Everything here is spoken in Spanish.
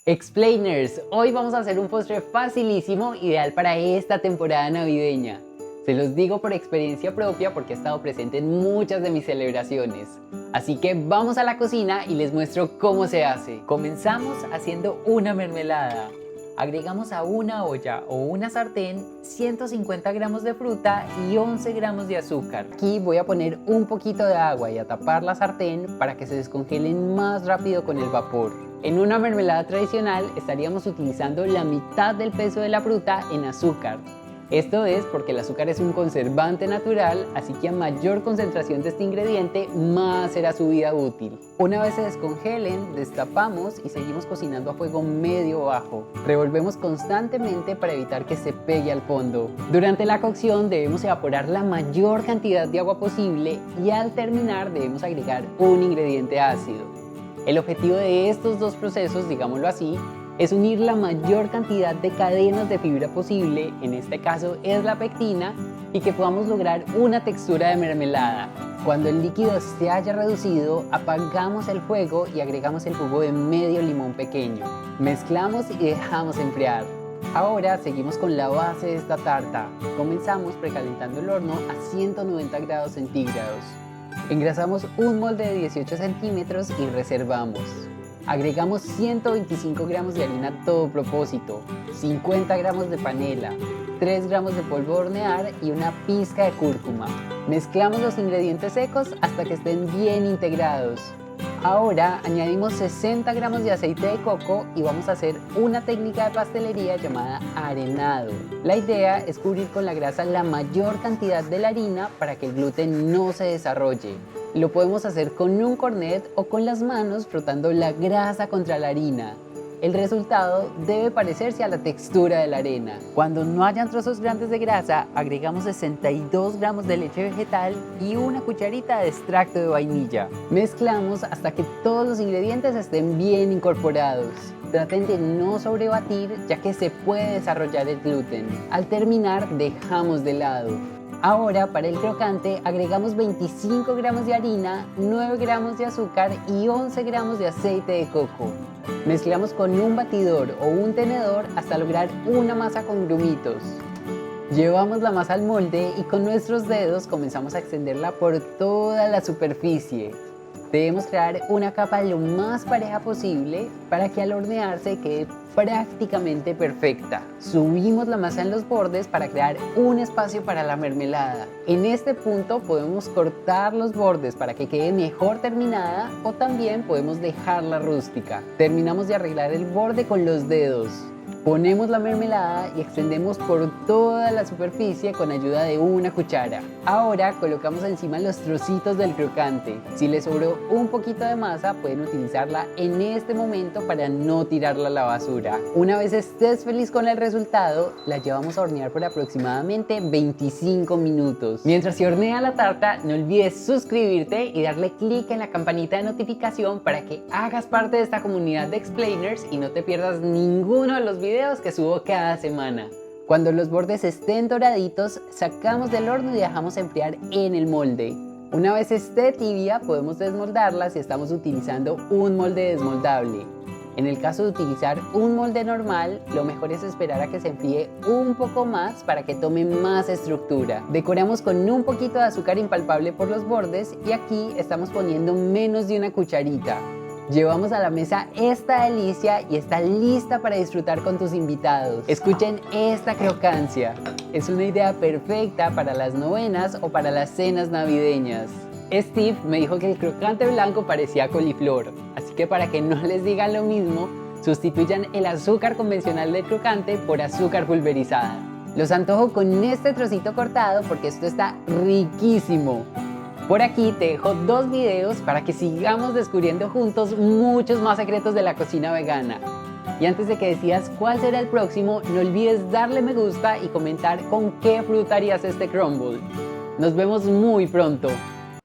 Explainers, hoy vamos a hacer un postre facilísimo, ideal para esta temporada navideña. Se los digo por experiencia propia porque he estado presente en muchas de mis celebraciones. Así que vamos a la cocina y les muestro cómo se hace. Comenzamos haciendo una mermelada. Agregamos a una olla o una sartén 150 gramos de fruta y 11 gramos de azúcar. Aquí voy a poner un poquito de agua y a tapar la sartén para que se descongelen más rápido con el vapor. En una mermelada tradicional estaríamos utilizando la mitad del peso de la fruta en azúcar. Esto es porque el azúcar es un conservante natural, así que a mayor concentración de este ingrediente, más será su vida útil. Una vez se descongelen, destapamos y seguimos cocinando a fuego medio o bajo. Revolvemos constantemente para evitar que se pegue al fondo. Durante la cocción debemos evaporar la mayor cantidad de agua posible y al terminar debemos agregar un ingrediente ácido. El objetivo de estos dos procesos, digámoslo así, es unir la mayor cantidad de cadenas de fibra posible, en este caso es la pectina, y que podamos lograr una textura de mermelada. Cuando el líquido se haya reducido, apagamos el fuego y agregamos el jugo de medio limón pequeño. Mezclamos y dejamos enfriar. Ahora seguimos con la base de esta tarta. Comenzamos precalentando el horno a 190 grados centígrados. Engrasamos un molde de 18 centímetros y reservamos. Agregamos 125 gramos de harina a todo propósito, 50 gramos de panela, 3 gramos de polvo de hornear y una pizca de cúrcuma. Mezclamos los ingredientes secos hasta que estén bien integrados. Ahora añadimos 60 gramos de aceite de coco y vamos a hacer una técnica de pastelería llamada arenado. La idea es cubrir con la grasa la mayor cantidad de la harina para que el gluten no se desarrolle. Lo podemos hacer con un cornet o con las manos frotando la grasa contra la harina. El resultado debe parecerse a la textura de la arena. Cuando no hayan trozos grandes de grasa, agregamos 62 gramos de leche vegetal y una cucharita de extracto de vainilla. Mezclamos hasta que todos los ingredientes estén bien incorporados. Traten de no sobrebatir ya que se puede desarrollar el gluten. Al terminar, dejamos de lado. Ahora para el crocante agregamos 25 gramos de harina, 9 gramos de azúcar y 11 gramos de aceite de coco. Mezclamos con un batidor o un tenedor hasta lograr una masa con grumitos. Llevamos la masa al molde y con nuestros dedos comenzamos a extenderla por toda la superficie. Debemos crear una capa lo más pareja posible para que al hornearse quede prácticamente perfecta. Subimos la masa en los bordes para crear un espacio para la mermelada. En este punto podemos cortar los bordes para que quede mejor terminada o también podemos dejarla rústica. Terminamos de arreglar el borde con los dedos. Ponemos la mermelada y extendemos por toda la superficie con ayuda de una cuchara. Ahora colocamos encima los trocitos del crocante. Si les sobró un poquito de masa, pueden utilizarla en este momento para no tirarla a la basura. Una vez estés feliz con el resultado, la llevamos a hornear por aproximadamente 25 minutos. Mientras se hornea la tarta, no olvides suscribirte y darle clic en la campanita de notificación para que hagas parte de esta comunidad de explainers y no te pierdas ninguno de los videos que subo cada semana. Cuando los bordes estén doraditos, sacamos del horno y dejamos enfriar en el molde. Una vez esté tibia, podemos desmoldarla si estamos utilizando un molde desmoldable. En el caso de utilizar un molde normal, lo mejor es esperar a que se enfríe un poco más para que tome más estructura. Decoramos con un poquito de azúcar impalpable por los bordes y aquí estamos poniendo menos de una cucharita. Llevamos a la mesa esta delicia y está lista para disfrutar con tus invitados. Escuchen esta crocancia. Es una idea perfecta para las novenas o para las cenas navideñas. Steve me dijo que el crocante blanco parecía coliflor, así que para que no les digan lo mismo, sustituyan el azúcar convencional del crocante por azúcar pulverizada. Los antojo con este trocito cortado porque esto está riquísimo. Por aquí te dejo dos videos para que sigamos descubriendo juntos muchos más secretos de la cocina vegana. Y antes de que decidas cuál será el próximo, no olvides darle me gusta y comentar con qué fruta harías este crumble. Nos vemos muy pronto.